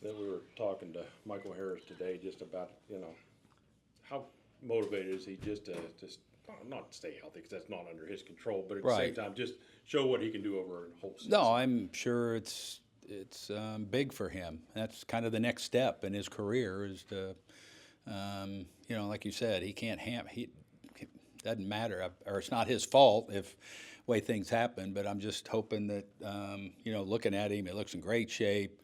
that we were talking to Michael Harris today just about, how motivated is he just to not stay healthy because that's not under his control, but at the same time just show what he can do over a whole season. No, I'm sure it's big for him. That's kind of the next step in his career is to, like you said, he can't he doesn't matter, or it's not his fault if way things happen. But I'm just hoping that, looking at him, he looks in great shape.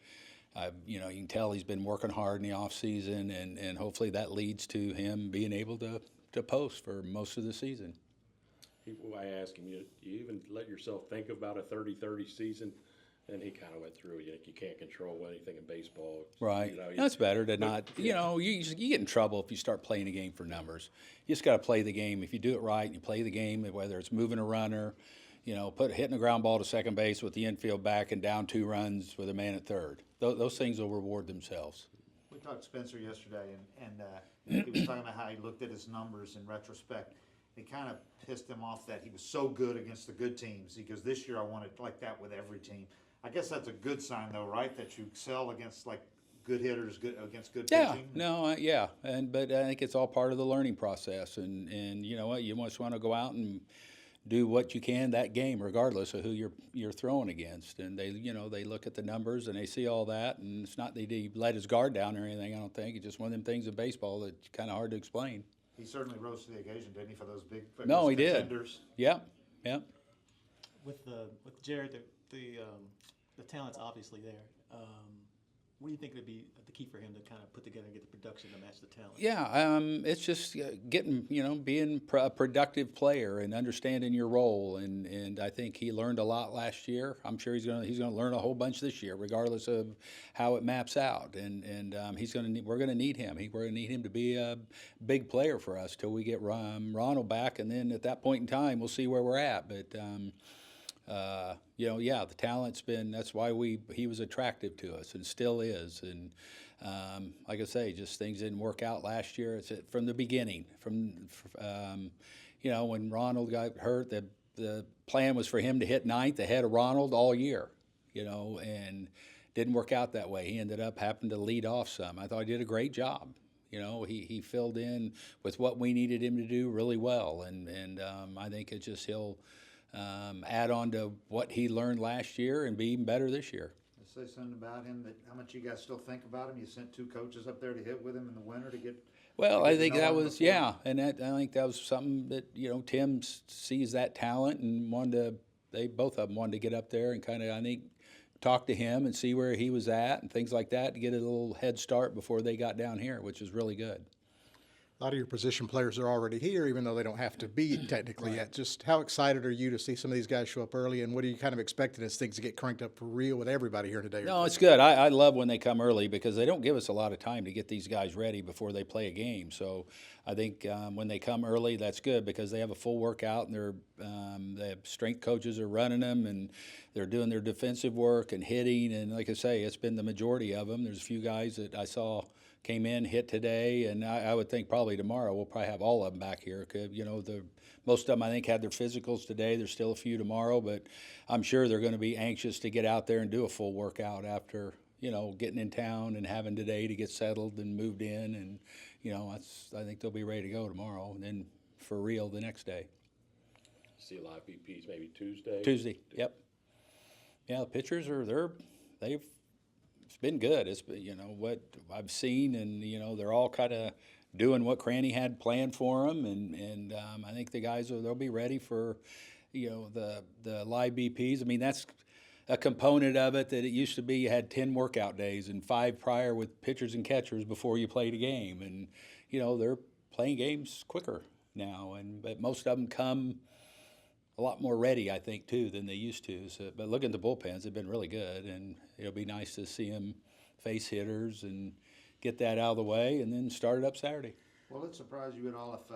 You can tell he's been working hard in the off season, and hopefully that leads to him being able to post for most of the season. I asked him, you even let yourself think about a 30-30 season? And he kind of went through, you can't control anything in baseball. Right. That's better to not, you get in trouble if you start playing a game for numbers. You just got to play the game. If you do it right and you play the game, whether it's moving a runner, hitting a ground ball to second base with the infield back and down 2 runs with a man at third. Those things will reward themselves. We talked to Spencer yesterday, and he was talking about how he looked at his numbers in retrospect. It kind of pissed him off that he was so good against the good teams. He goes, this year I want it like that with every team. I guess that's a good sign, though, right? That you excel against good hitters, against good pitching. But I think it's all part of the learning process, and you know what, you just want to go out and do what you can that game, regardless of who you're throwing against. And they look at the numbers and they see all that, and it's not that he let his guard down or anything. I don't think it's just one of them things in baseball that's kind of hard to explain. He certainly rose to the occasion, didn't he, for those big No, he contenders? Did. Yeah. With Jared, the talent's obviously there. What do you think would be the key for him to kind of put together and get the production to match the talent? Yeah, it's just being a productive player and understanding your role, and I think he learned a lot last year. I'm sure he's gonna learn a whole bunch this year, regardless of how it maps out. And we're gonna need him. We're gonna need him to be a big player for us till we get Ronald back, and then at that point in time, we'll see where we're at. But the talent's been, that's why he was attractive to us and still is. And like I say, just things didn't work out last year. It's from the beginning. When Ronald got hurt, the plan was for him to hit ninth ahead of Ronald all year, and didn't work out that way. He ended up having to lead off some. I thought he did a great job. He filled in with what we needed him to do really well. And I think it's just he'll add on to what he learned last year and be even better this year. Say something about him, that how much you guys still think about him. You sent 2 coaches up there to hit with him in the winter to get. Well, I think that was and I think that was something that Tim sees that talent and they both of them wanted to get up there and kind of, I think, talk to him and see where he was at and things like that to get a little head start before they got down here, which is really good. A lot of your position players are already here, even though they don't have to be technically yet. Just how excited are you to see some of these guys show up early, and what are you kind of expecting as things to get cranked up for real with everybody here today? No, it's good. I love when they come early because they don't give us a lot of time to get these guys ready before they play a game. So I think when they come early, that's good because they have a full workout and they have strength coaches are running them and they're doing their defensive work and hitting. And like I say, it's been the majority of them. There's a few guys that I saw came in, hit today, and I would think probably tomorrow we'll probably have all of them back here. Most of them I think had their physicals today. There's still a few tomorrow, but I'm sure they're going to be anxious to get out there and do a full workout after getting in town and having today to get settled and moved in, and I think they'll be ready to go tomorrow, and then for real the next day. See a lot of BPs maybe Tuesday. Tuesday, yep. Yeah, the pitchers it's been good. It's been, what I've seen, and they're all kind of doing what Cranny had planned for them, and I think the guys they'll be ready for, the live BPs. I mean, that's a component of it that it used to be you had 10 workout days and 5 prior with pitchers and catchers before you played a game, and they're playing games quicker now, but most of them come a lot more ready, I think, too, than they used to. So, but look at the bullpens; they've been really good, and it'll be nice to see them face hitters and get that out of the way, and then start it up Saturday. Well, it surprised you at all if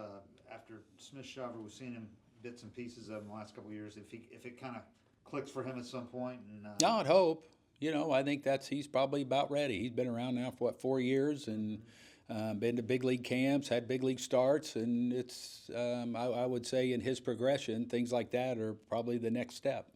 after Smith-Shawver, we've seen him bits and pieces of him the last couple of years, if it kind of clicks for him at some point. And no, I'd hope. I think he's probably about ready. He's been around now for 4 years, and been to big league camps, had big league starts, and it's I would say in his progression, things like that are probably the next step.